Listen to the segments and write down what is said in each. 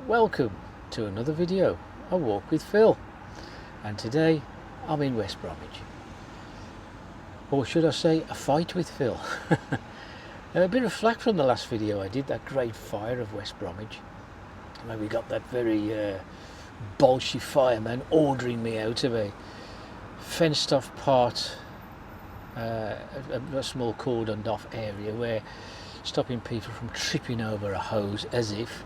Welcome to another video, A Walk with Phil, and today I'm in West Bromwich, or should I say a fight with Phil. A bit of flack from the last video I did, that great fire of West Bromwich, where we got that very bolshy fireman ordering me out of a fenced off part, a small cordoned off area, where stopping people from tripping over a hose as if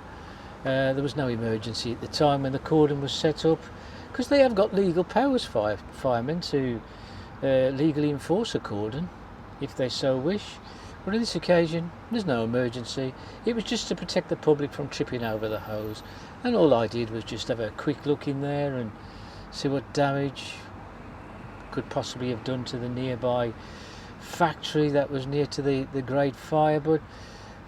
there was no emergency at the time when the cordon was set up, because they have got legal powers, firemen, to legally enforce a cordon if they so wish. But on this occasion there's no emergency. It was just to protect the public from tripping over the hose, and all I did was just have a quick look in there and see what damage could possibly have done to the nearby factory that was near to the great fire. But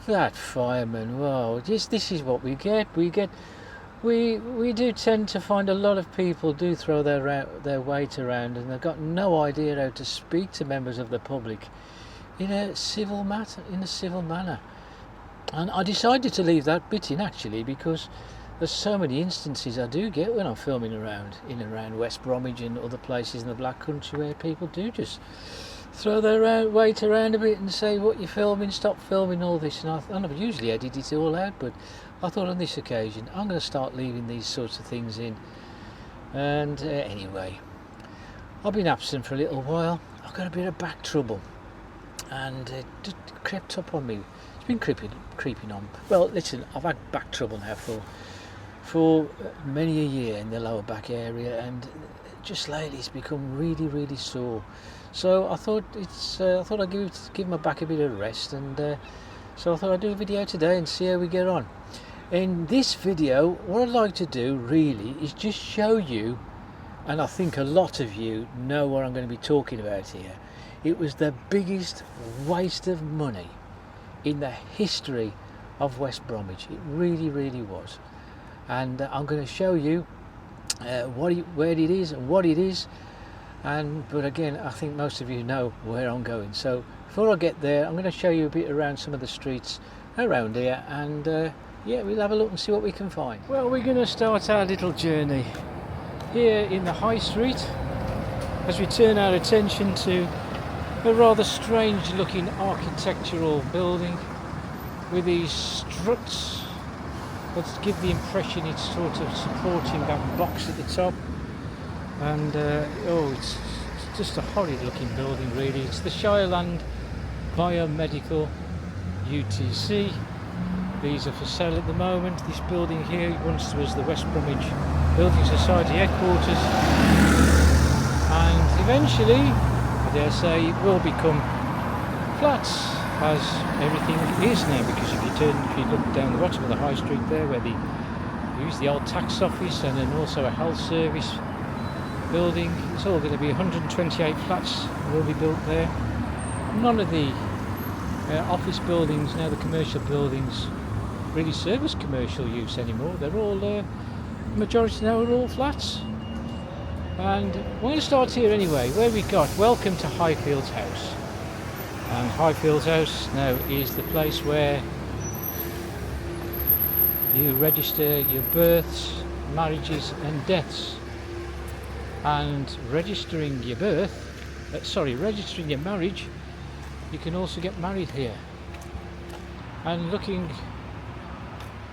that fireman, wow, this is what we get. We do tend to find a lot of people do throw their weight around, and they've got no idea how to speak to members of the public in a civil manner. And I decided to leave that bit in, actually, because there's so many instances I do get when I'm filming in and around West Bromwich and other places in the Black Country, where people do just throw their weight around a bit and say, what you're filming, stop filming, all this. And I've usually edited it all out, but I thought on this occasion I'm going to start leaving these sorts of things in. And anyway, I've been absent for a little while. I've got a bit of back trouble, and it just crept up on me. It's been creeping on. Well, listen, I've had back trouble now for many a year in the lower back area, and just lately it's become really sore. So I thought I'd give my back a bit of rest, and so I thought I'd do a video today and see how we get on. In this video, what I'd like to do really is just show you, and I think a lot of you know what I'm going to be talking about here. It was the biggest waste of money in the history of West Bromwich. It really was. And I'm going to show you where it is and what it is. But again, I think most of you know where I'm going. So before I get there, I'm going to show you a bit around some of the streets around here, and yeah, we'll have a look and see what we can find. Well, we're going to start our little journey here in the High Street as we turn our attention to a rather strange looking architectural building with these struts that give the impression it's sort of supporting that box at the top. And it's just a horrid looking building, really. It's the Shireland Biomedical UTC. These are for sale at the moment. This building here once was the West Bromwich Building Society headquarters, and eventually, I dare say, it will become flats, as everything is now, because if you look down the bottom of the High Street there, where they use the old tax office and then also a health service building, it's all going to be 128 flats will be built there. None of the office buildings, now the commercial buildings, really service commercial use anymore. They're all, the majority now are all flats. And we're going to start here anyway, where we got Welcome to Highfields House. And Highfields House now is the place where you register your births, marriages and deaths. And registering your registering your marriage, you can also get married here. And looking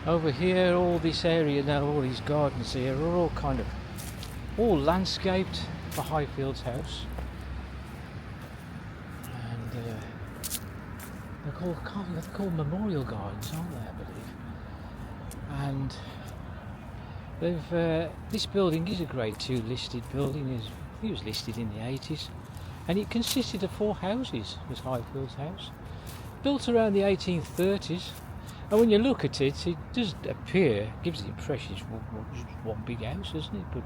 over here, all this area now, all these gardens here are all landscaped for Highfields House. And they're called memorial gardens, aren't they, I believe? And this building is a Grade 2 listed building. It was listed in the 80s, and it consisted of 4 houses. Was Highfields House, built around the 1830s, and when you look at it, it does appear, gives the impression it's one big house, isn't it? But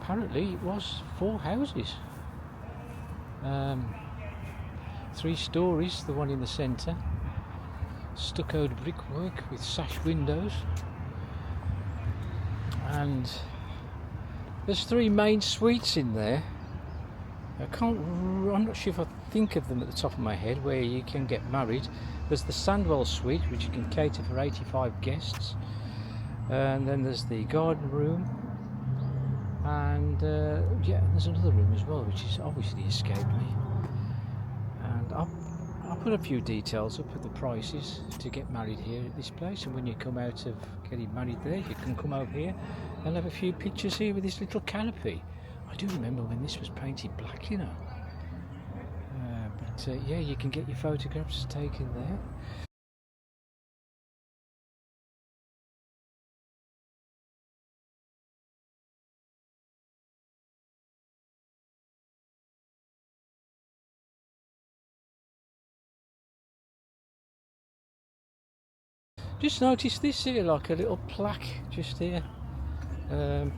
apparently it was 4 houses, 3 stories, the one in the centre, stuccoed brickwork with sash windows. And there's 3 main suites in there. I'm not sure if I think of them at the top of my head, where you can get married. There's the Sandwell suite, which you can cater for 85 guests. And then there's the garden room, and yeah, there's another room as well, which has obviously escaped me. And I'll put a few details up of the prices to get married here at this place, and when you come out of getting married there, you can come over here and have a few pictures here with this little canopy. I do remember when this was painted black, you know. But yeah, you can get your photographs taken there. Just noticed this here, like a little plaque just here. I've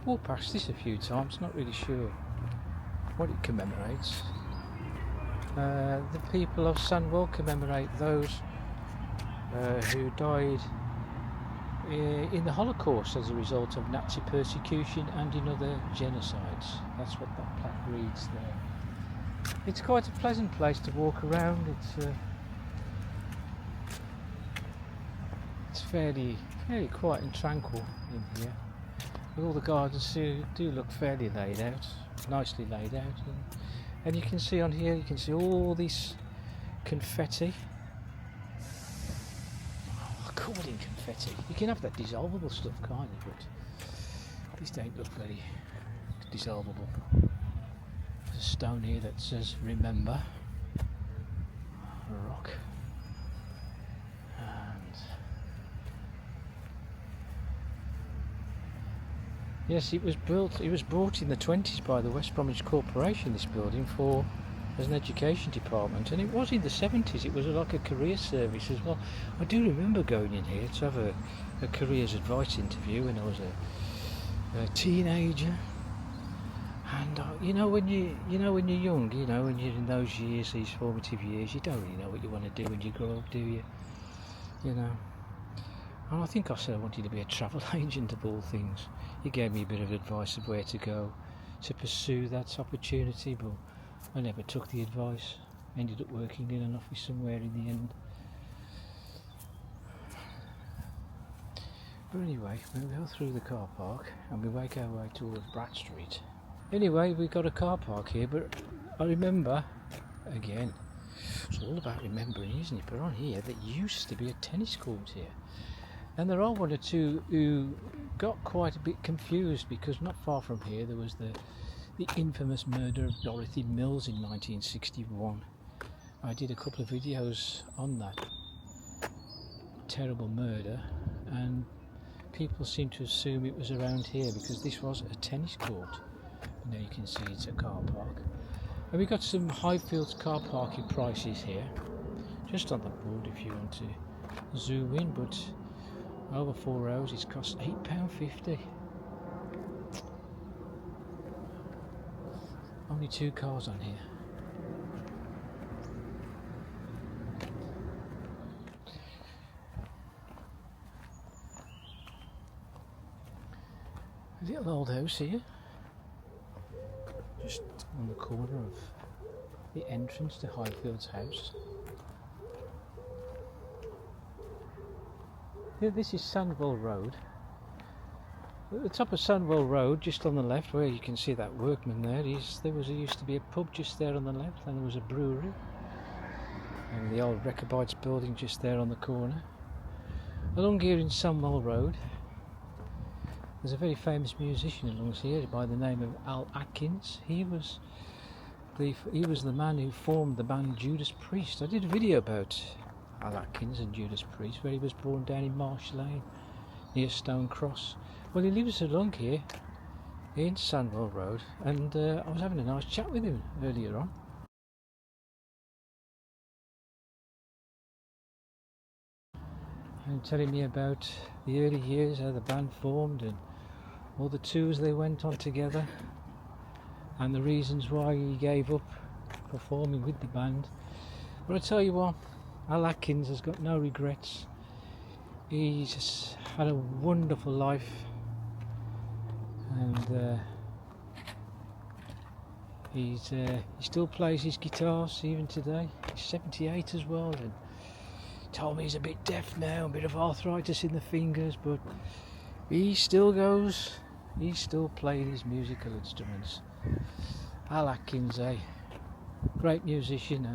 walked past this a few times, not really sure what it commemorates. The people of Sandwell commemorate those who died in the Holocaust as a result of Nazi persecution and in other genocides. That's what that plaque reads there. It's quite a pleasant place to walk around. It's fairly quiet and tranquil in here. All the gardens do look fairly laid out, nicely laid out, and you can see on here, you can see all this confetti. I call it confetti. You can have that dissolvable stuff, kind of, but this don't look very dissolvable. There's a stone here that says "Remember," a rock. Yes, it was brought in the 20s by the West Bromwich Corporation, this building, as an education department, and it was in the 70s, it was like a career service as well. I do remember going in here to have a careers advice interview when I was a teenager. And you know when you're young, when you're in those years, these formative years, you don't really know what you want to do when you grow up, do you? And I think I said I wanted to be a travel agent of all things. He gave me a bit of advice of where to go to pursue that opportunity, but I never took the advice. Ended up working in an office somewhere in the end. But anyway, we go through the car park and we make our way towards Bratt Street. Anyway, we've got a car park here, but I remember, again, it's all about remembering, isn't it? But on here, there used to be a tennis court here. And there are one or two who got quite a bit confused, because not far from here there was the infamous murder of Dorothy Mills in 1961. I did a couple of videos on that terrible murder, and people seem to assume it was around here because this was a tennis court. Now you can see it's a car park. And we got some Highfields car parking prices here, just on the board if you want to zoom in, but over 4 hours it's cost £8.50. Only 2 cars on here. A little old house here, just on the corner of the entrance to Highfield's house. Yeah, this is Sandwell Road. At the top of Sandwell Road, just on the left, where you can see that workman there, used to be a pub just there on the left, and there was a brewery, and the old Rechabites building just there on the corner. Along here in Sandwell Road, there's a very famous musician along here by the name of Atkins. He was the man who formed the band Judas Priest. I did a video about Atkins and Judas Priest, where he was born down in Marsh Lane near Stone Cross. Well, he lives along here in Sandwell Road, and I was having a nice chat with him earlier on. And telling me about the early years, how the band formed and all the tours they went on together, and the reasons why he gave up performing with the band. But I tell you what, Atkins has got no regrets. He's just had a wonderful life, and he still plays his guitars even today. He's 78 as well, and told me he's a bit deaf now, a bit of arthritis in the fingers, but he still goes, he's still playing his musical instruments. Atkins, great musician,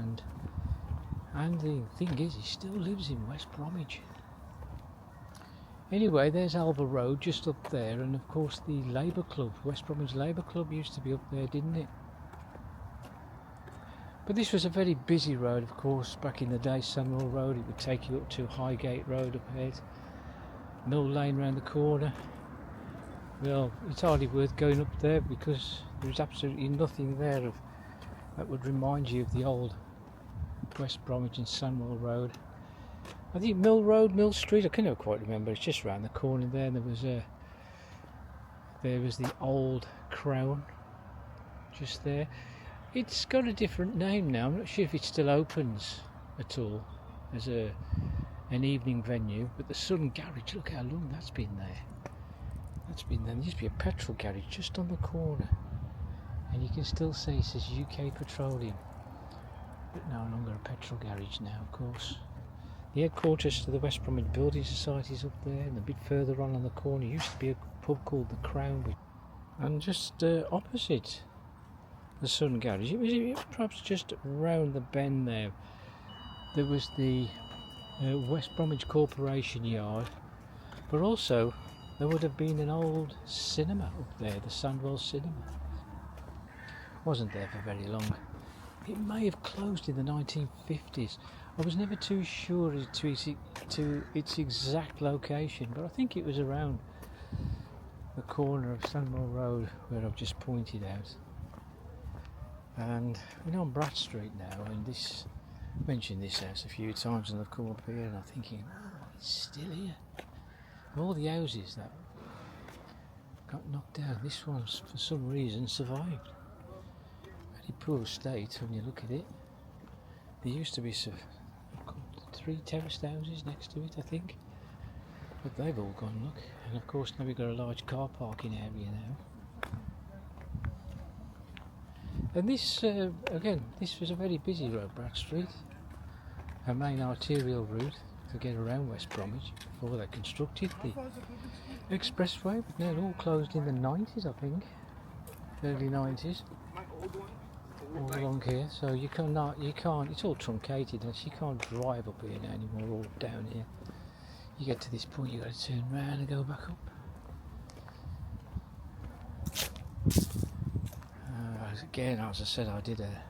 and the thing is, he still lives in West Bromwich. Anyway, there's Alva Road just up there, and of course the Labour Club, West Bromwich Labour Club used to be up there, didn't it? But this was a very busy road, of course. Back in the day, Sunwell Road, it would take you up to Highgate Road up ahead, Mill Lane round the corner. Well, it's hardly worth going up there because there's absolutely nothing there that would remind you of the old West Bromwich and Sunwell Road. I think Mill Street, I can never quite remember, it's just round the corner there. There was the old Crown just there. It's got a different name now. I'm not sure if it still opens at all as an evening venue, but the Sun Garage, look how long that's been there. There used to be a petrol garage just on the corner, and you can still see it says UK Petroleum, but no longer a petrol garage now, of course. The headquarters to the West Bromwich Building Society is up there, and a bit further on the corner used to be a pub called the Crown, and just opposite the Sun Garage, it was perhaps just round the bend there was the West Bromwich Corporation Yard, but also there would have been an old cinema up there, the Sandwell Cinema. Wasn't there for very long. It may have closed in the 1950s. I was never too sure as to its exact location, but I think it was around the corner of Sandwell Road where I've just pointed out. And we're on Bratt Street now, and this mentioned this house a few times, and I've come up here and I'm thinking, oh, it's still here. Of all the houses that got knocked down, this one's for some reason survived. Very poor state when you look at it. There used to be 3 terraced houses next to it, I think, but they've all gone, look. And of course now we've got a large car parking area now. And this, again, this was a very busy road, Bratt Street, a main arterial route to get around West Bromwich before they constructed the expressway. But now it all closed in the 90s, I think, early 90s, all along here. So you can't, it's all truncated, and you can't drive up here now anymore, or down here. You get to this point, you've got to turn round and go back up. Again, as I said, I did a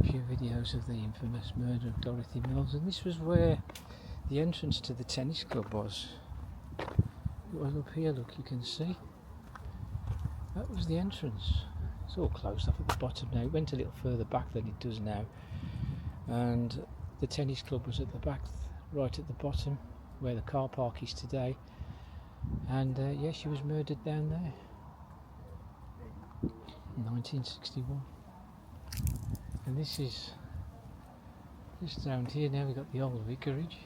few videos of the infamous murder of Dorothy Mills, and this was where the entrance to the tennis club was. It was up here, look, you can see. That was the entrance. It's all closed off at the bottom now. It went a little further back than it does now. And the tennis club was at the back, right at the bottom, where the car park is today. And yeah, she was murdered down there. 1961, and this is just around here now. We've got the old vicarage.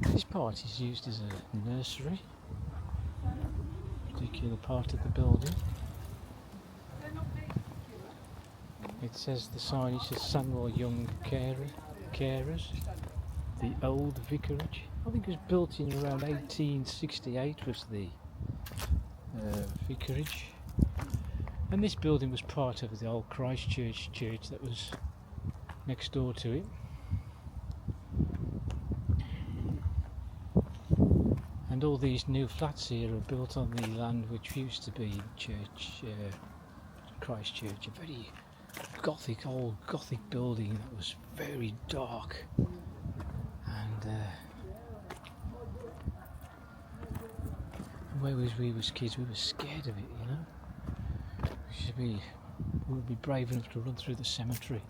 This part is used as a nursery, particular part of the building. It says the signage says Sunwell Young Carers, the old vicarage. I think it was built in around 1868 was the vicarage. And this building was part of the old Christchurch church that was next door to it. And all these new flats here are built on the land which used to be church, Christchurch, a very old Gothic building that was very dark. And when we was kids, we were scared of it, you know. We would be brave enough to run through the cemetery.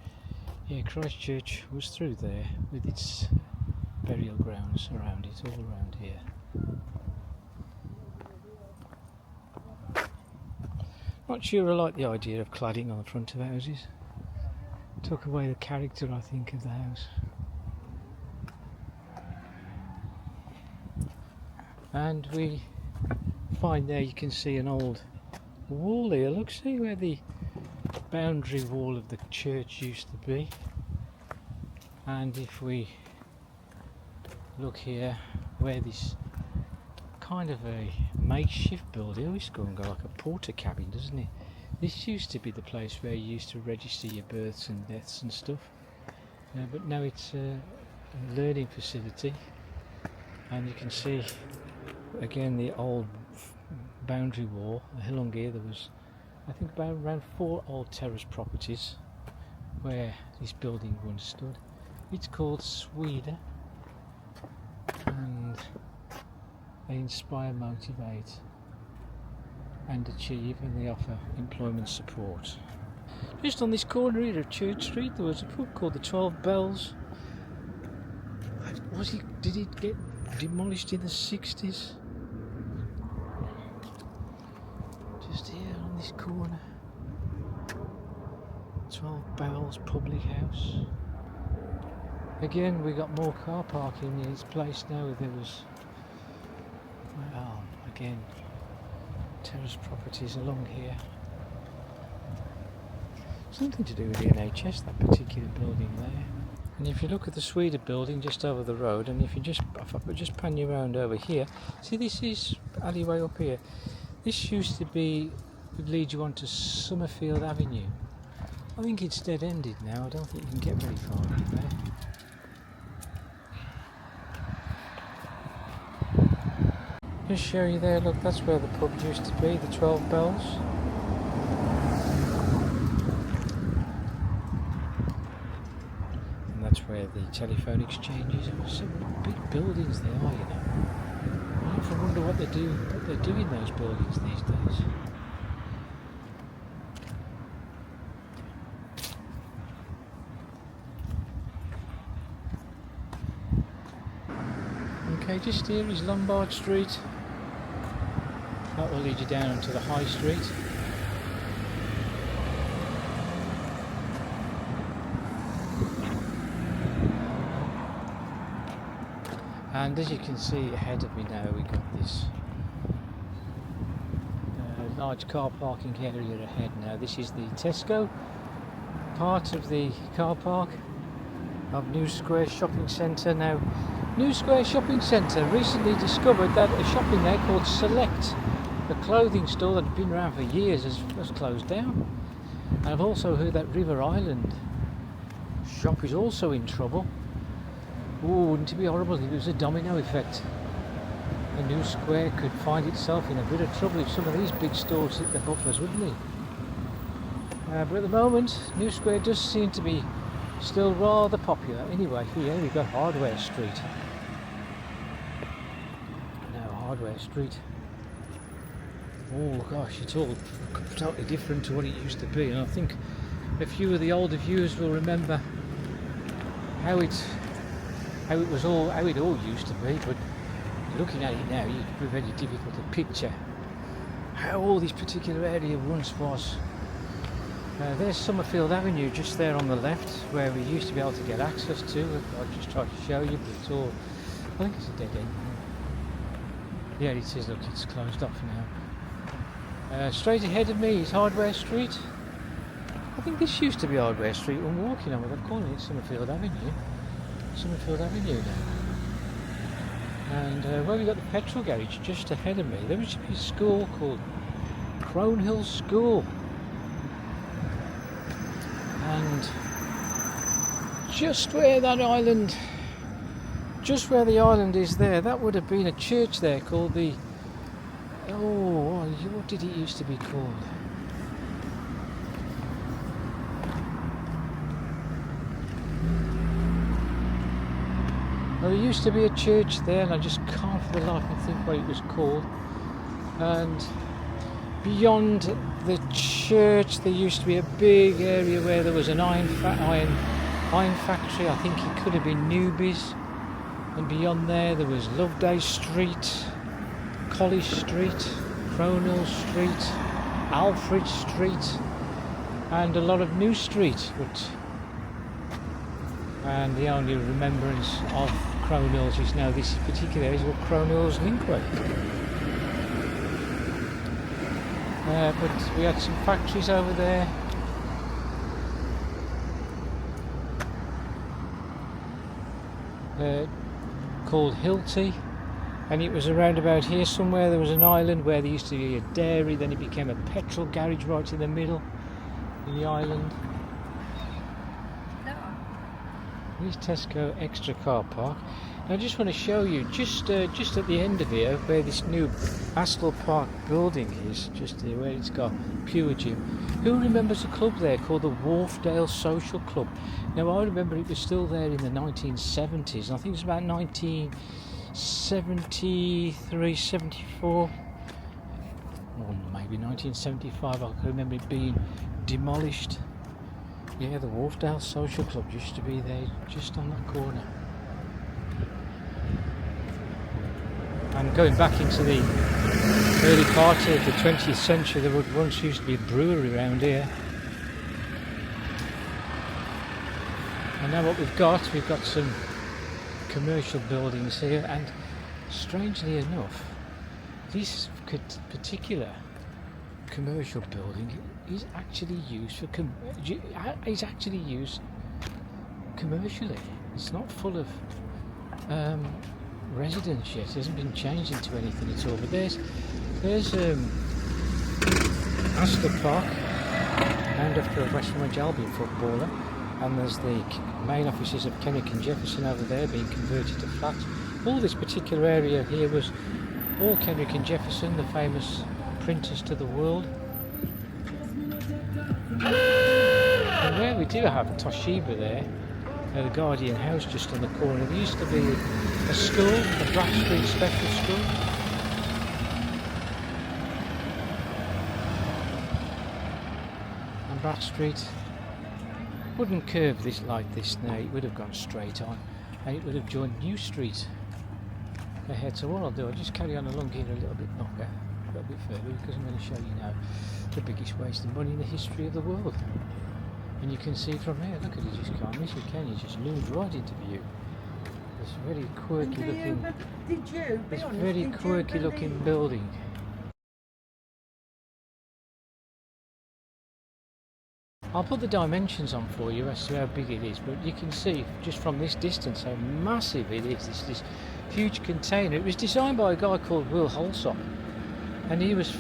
Yeah, Christchurch was through there with its burial grounds around it, all around here. Not sure I like the idea of cladding on the front of houses. Took away the character, I think, of the house. And we find there, you can see an old wall here. Look, see where the boundary wall of the church used to be. And if we look here where this kind of a makeshift building, it's going to go like a porter cabin, doesn't it? This used to be the place where you used to register your births and deaths and stuff, but now it's a learning facility, and you can see again the old boundary wall. Along here there was, I think, about around 4 old terrace properties where this building once stood. It's called Sweden, and they inspire, motivate and achieve, and they offer employment support. Just on this corner here of Church Street there was a pub called the 12 Bells. Did it get demolished in the 60s? Just here on this corner, 12 Bells Public House. Again, we got more car parking in this place now. There was, well, again, terrace properties along here. Something to do with the NHS, that particular building there. And if you look at the Sweden building just over the road, and if I just pan you around over here, see, this is alleyway up here. This used to be, would lead you on to Summerfield Avenue. I think it's dead ended now. I don't think you can get very far in there. Just show you there, look, that's where the pub used to be, the 12 Bells. And that's where the telephone exchange is. There were some big buildings there, you know. I often wonder what they do in those buildings these days. Okay, just here is Lombard Street. That will lead you down onto the High Street. And as you can see ahead of me now, we've got this large car parking area ahead now. This is the Tesco part of the car park of New Square Shopping Centre. Now, New Square Shopping Centre recently discovered that a shopping there called Select, a clothing store that had been around for years, has closed down. And I've also heard that River Island shop is also in trouble. Oh, wouldn't it be horrible if it was a domino effect? The New Square could find itself in a bit of trouble if some of these big stores hit the buffers, wouldn't it? But at the moment, New Square does seem to be still rather popular. Anyway, here we've got Hardware Street. Now, Hardware Street. Oh gosh, it's all totally different to what it used to be, and I think a few of the older viewers will remember how it all used to be. But looking at it now, it's very difficult to picture how all this particular area once was. There's Summerfield Avenue just there on the left, where we used to be able to get access to. I'll just try to show you, but it's all, I think it's a dead end. Yeah, it is. Look, it's closed off now. Straight ahead of me is Hardware Street. I think this used to be Hardware Street when we're walking on, but they're calling it Summerfield Avenue. Summerfield Avenue now. And where we got the petrol garage just ahead of me, there used to be a school called Cronehill School. And just where that island, just where the island is there, that would have been a church there called the, what did it used to be called? Well, there used to be a church there, and I just can't for the life of me think what it was called. And beyond the church there used to be a big area where there was an iron factory. I think it could have been Newby's. And beyond there was Loveday Street, College Street, Cronehill Street, Alfred Street, and a lot of New Street. And the only remembrance of Cronehills is now this particular area called Cronehills Linkway. But we had some factories over there. called Hilty, and it was around about here somewhere. There was an island where there used to be a dairy, then it became a petrol garage right in the middle in the island. Here's Tesco Extra car park. Now I just want to show you just at the end of here where this new Astle Park building is, just here where it's got Pure Gym. Who remembers a club there called the Wharfdale Social Club? Now I remember it was still there in the 1970s, and I think it was about 1973, 74, or maybe 1975. I can remember it being demolished. Yeah, the Wharfdale Social Club used to be there, just on that corner. And going back into the early part of the 20th century, there once used to be a brewery around here. And now what we've got some commercial buildings here, and strangely enough, this particular commercial building is actually used commercially. It's not full of residents yet. It hasn't been changed into anything at all. But there's Astor Park, named after a West Bromwich Albion footballer, and there's the main offices of Kenrick and Jefferson over there being converted to flats. All this particular area here was all Kenrick and Jefferson, the famous printers to the world. And where we do have Toshiba there, the Guardian House just on the corner, there used to be a school, a Black Street Special School. And Black Street wouldn't curve this like this now, it would have gone straight on, and it would have joined New Street ahead. So what I'll do, I'll just carry on along here a little bit longer, a little bit further, because I'm going to show you now the biggest waste of money in the history of the world. And you can see from here, look at it, you just can't miss it, can you? Just loomed right into view. This very quirky looking building. I'll put the dimensions on for you as to how big it is, but you can see just from this distance how massive it is. It's this huge container. It was designed by a guy called Will Holsop, and he was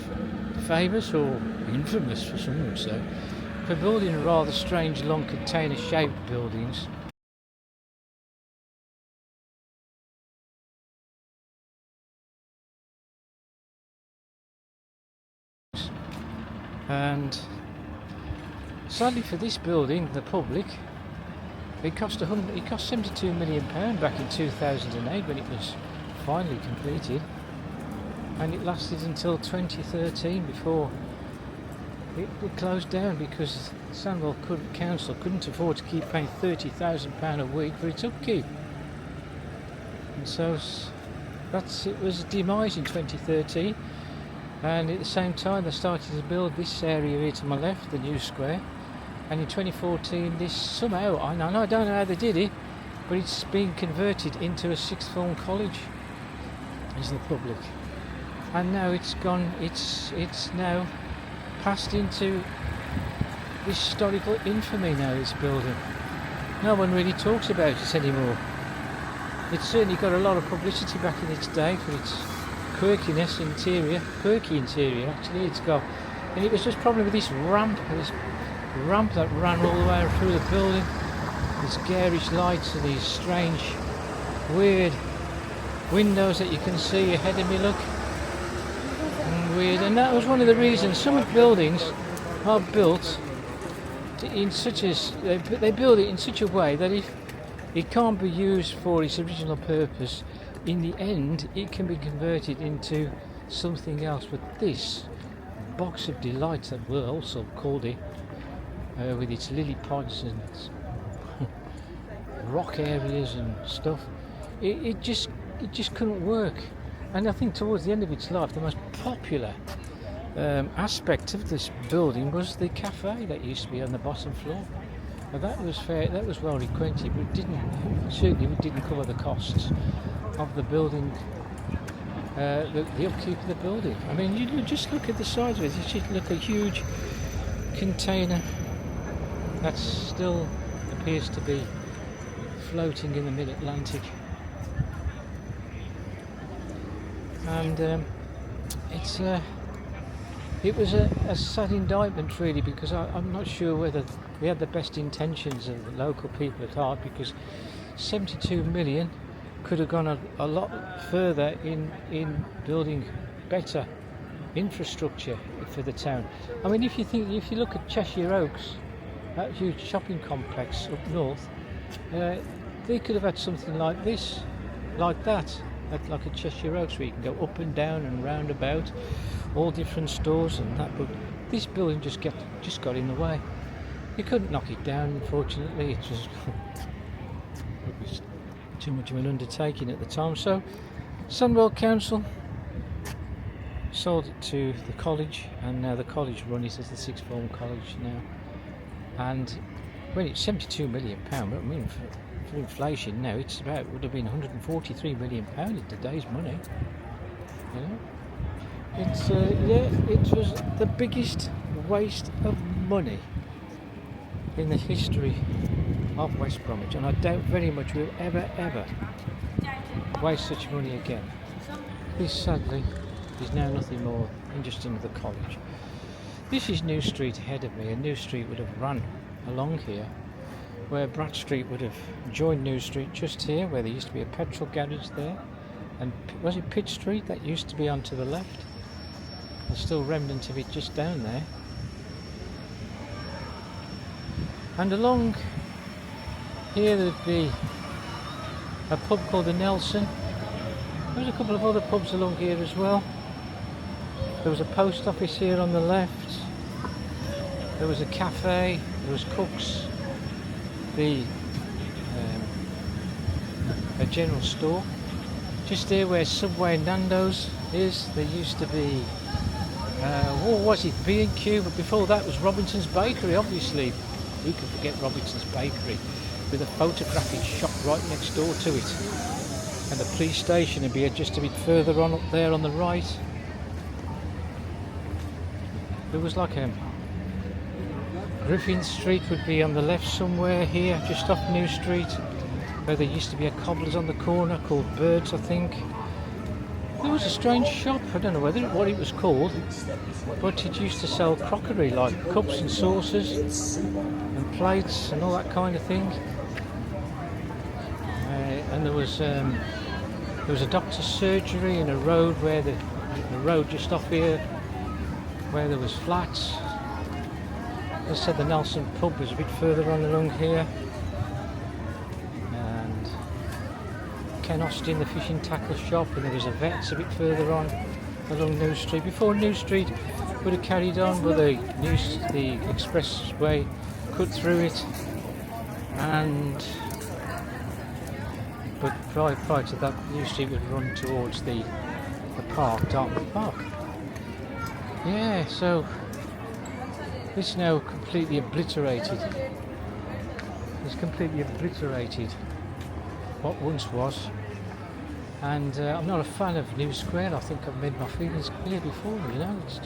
famous, or infamous for some would say, for building rather strange long container shaped buildings. And sadly for this building, the public, it cost £72 million back in 2008 when it was finally completed, and it lasted until 2013 before it closed down because Sandwell Council couldn't afford to keep paying £30,000 a week for its upkeep. And so it was demised in 2013, and at the same time they started to build this area here to my left, the new square, and in 2014 this somehow, I don't know how they did it, but it's been converted into a sixth form college as the public, and now it's now passed into historical infamy now, this building. No one really talks about it anymore. It's certainly got a lot of publicity back in its day for its quirky interior actually. It's got, and it was just probably with this ramp that ran all the way through the building, these garish lights and these strange weird windows that you can see ahead of me, look. Weird, and that was one of the reasons some of the buildings are built in they build it in such a way that if it can't be used for its original purpose, in the end it can be converted into something else. But this box of delights that Will also called it, with its lily pods and its rock areas and stuff, it just couldn't work. And I think towards the end of its life, the most popular aspect of this building was the cafe that used to be on the bottom floor. Now that was well frequented, but it certainly didn't cover the costs of the building, the upkeep of the building. I mean, you just look at the size of it. You just look at a huge container that still appears to be floating in the mid-Atlantic. and it was a sad indictment really, because I'm not sure whether we had the best intentions of the local people at heart, because 72 million could have gone a lot further in building better infrastructure for the town. I mean, if you look at Cheshire Oaks, that huge shopping complex up north, they could have had something like this, like that, like a Cheshire Oaks, where you can go up and down and round about, all different stores and that. But this building just got in the way. You couldn't knock it down, unfortunately. It was too much of an undertaking at the time. So Sunwell Council sold it to the college, and now the college run it as the sixth form college now. And when it's £72 million, I mean, for inflation now, it's would have been £143 million in today's money. You know, it was the biggest waste of money in the history of West Bromwich, and I doubt very much we'll ever waste such money again. This sadly is now nothing more than just another college. This is New Street ahead of me, and New Street would have run along here, where Brat Street would have joined New Street just here, where there used to be a petrol garage there, and was it Pitt Street that used to be on to the left? There's still remnants of it just down there. And along here there'd be a pub called the Nelson. There was a couple of other pubs along here as well. There was a post office here on the left. There was a cafe. There was Cook's, a general store. Just there where Subway and Nando's is, there used to be, what was it, B&Q, but before that was Robinson's Bakery, obviously. Who could forget Robinson's Bakery, with a photographic shop right next door to it. And the police station would be just a bit further on up there on the right. There was like Griffin Street would be on the left somewhere here, just off New Street, where there used to be a cobbler's on the corner called Birds, I think. There was a strange shop, I don't know what it was called, but it used to sell crockery like cups and saucers and plates and all that kind of thing. And there was a doctor's surgery in a road where the road just off here, where there was flats. As I said, the Nelson pub was a bit further on along here, and Ken Austin, the fishing tackle shop, and there was a vet's a bit further on along New Street. Before New Street would have carried on, but the expressway cut through it, but prior to that, New Street would run towards the park, Dartmouth Park. Yeah, so this now completely obliterated. It's completely obliterated what once was. And I'm not a fan of New Square. I think I've made my feelings clear before, you know. It's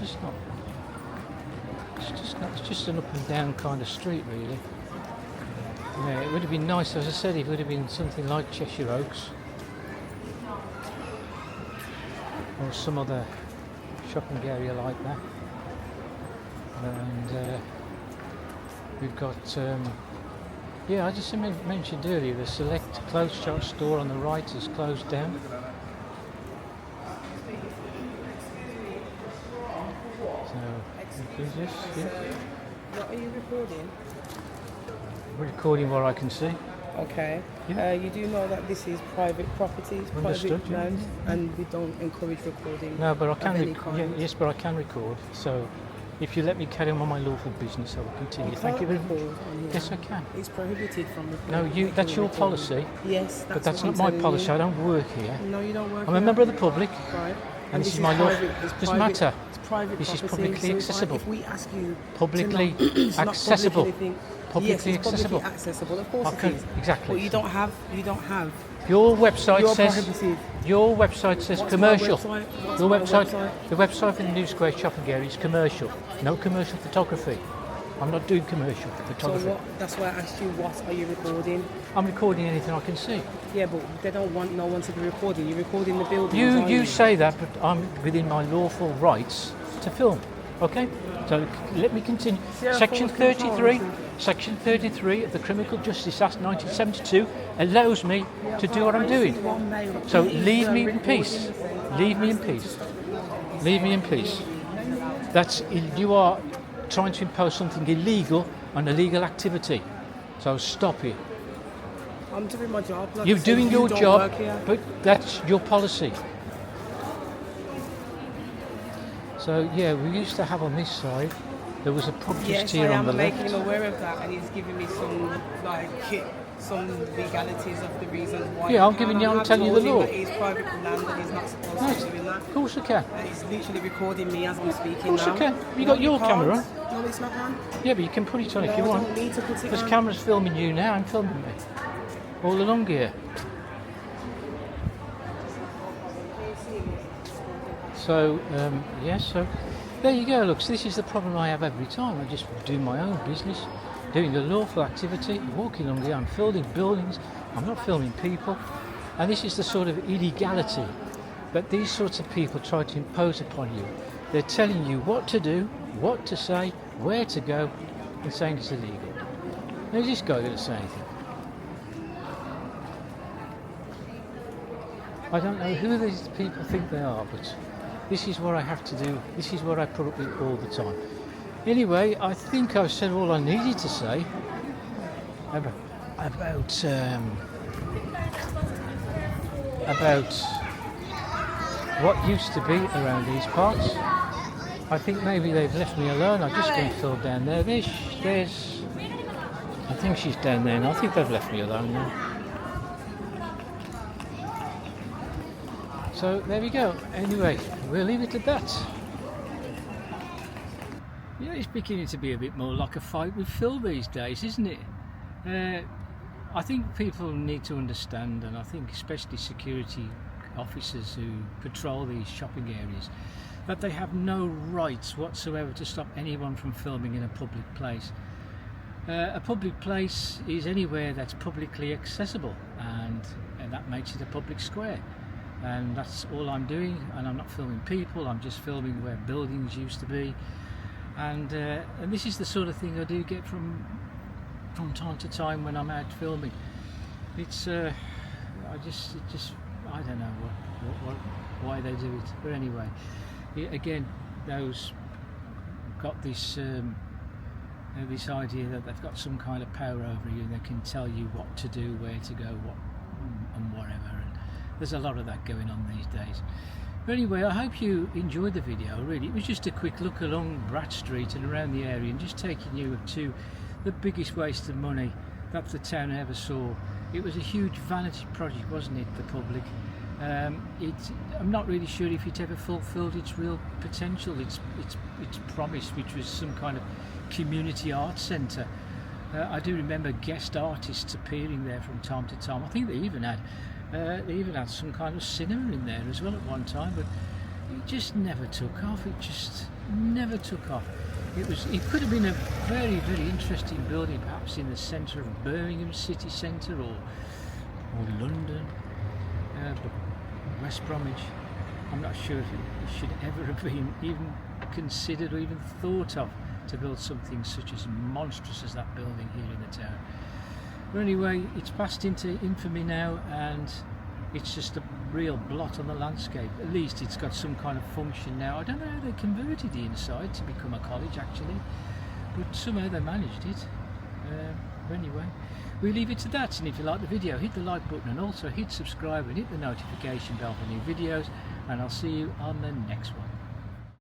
just an up and down kind of street, really. Yeah, it would have been nice, as I said, it would have been something like Cheshire Oaks or some other shopping area like that. And we've got, I just mentioned earlier, the Select Clothes Shop store on the right is closed down. So, is this? Yeah. What are you recording? I'm recording what I can see. Okay. Yeah. You do know that this is private properties, Understood, private land, and we don't encourage recording. No, but I can record. yes, but I can record. So, if you let me carry on my lawful business, I will continue. You Thank you very can't much. record on here. Yes, I can. It's prohibited from recording. No, that's your policy. Yes, But that's what not I'm my telling policy. you. I don't work here. No, you don't work I'm a here. member of the public, Right. and this is my law. Doesn't matter. It's private This is property, publicly so accessible. If we ask you Publicly to not, it's not accessible. Publicly Publicly yes, it's accessible. Publicly accessible. Of course Okay, it is. exactly. But you don't have. Your website You're says. prohibited. Your website says What's commercial. my website? Your What's my website. website? The website for the New Square shopping area is commercial. No commercial photography. I'm not doing commercial So photography. what? That's why I asked you, what are you recording? I'm recording anything I can see. Yeah, but they don't want no one to be recording. You're recording the buildings, aren't You say that, but I'm within my lawful rights to film. Okay? So let me continue. Sierra Section Falls 33, Control. Section 33 of the Criminal Justice Act 1972 allows me to do what I'm doing. So leave me in peace. Leave me in peace. Leave me in peace. You are trying to impose something illegal on illegal activity. So stop it. I'm doing my job. Like You're I said, doing you your don't job, work here. but that's your policy. So yeah, we used to have on this side, there was a pub just Yes, here I on the am making left. him aware of that, and he's giving me some legalities of the reasons why. Yeah, I'm he giving can. you- I'm I've telling you told the him law. that he's private land and he's not supposed No, to be doing that. of course I can. He's literally recording me as I'm speaking. Of course now. I can. You No, got your can't. camera on. No, it's not on. Yeah, but you can put it on if No, you I want. don't need to put it This on. camera's filming you now and filming me. All along here. So, yeah, so there you go. Look, so this is the problem I have every time. I just do my own business, doing a lawful activity, walking along here. I'm filming buildings, I'm not filming people. And this is the sort of illegality that these sorts of people try to impose upon you. They're telling you what to do, what to say, where to go, and saying it's illegal. Now, is this guy going to say anything? I don't know who these people think they are, but this is what I have to do. This is what I put up with all the time. Anyway, I think I've said all I needed to say about what used to be around these parts. I think maybe they've left me alone. I'm just going to fill down there. There's I think she's down there now. I think they've left me alone now. So there we go. Anyway, we'll leave it at that. Yeah, it's beginning to be a bit more like a fight with Phil these days, isn't it? I think people need to understand, and I think especially security officers who patrol these shopping areas, that they have no rights whatsoever to stop anyone from filming in a public place. A public place is anywhere that's publicly accessible, and that makes it a public square. And that's all I'm doing, and I'm not filming people, I'm just filming where buildings used to be. And this is the sort of thing I do get from time to time when I'm out filming. It's I don't know why they do it, but anyway, again, those got this this idea that they've got some kind of power over you, and they can tell you what to do, where to go, what and whatever. And there's a lot of that going on these days. But anyway, I hope you enjoyed the video. Really, it was just a quick look along Brat Street and around the area, and just taking you to the biggest waste of money that the town ever saw. It was a huge vanity project, wasn't it, the public? I'm not really sure if it ever fulfilled its real potential, its promise, which was some kind of community arts centre. I do remember guest artists appearing there from time to time. I think they even had some kind of cinema in there as well at one time, but it just never took off. It just never took off. It could have been a very, very interesting building, perhaps in the centre of Birmingham city centre or London, but West Bromwich, I'm not sure if it should ever have been even considered or even thought of to build something such as monstrous as that building here in the town. But anyway, it's passed into infamy now, and it's just a real blot on the landscape. At least it's got some kind of function now. I don't know how they converted the inside to become a college actually, but somehow they managed it. But anyway, we leave it to that, and if you like the video, hit the like button, and also hit subscribe and hit the notification bell for new videos, and I'll see you on the next one.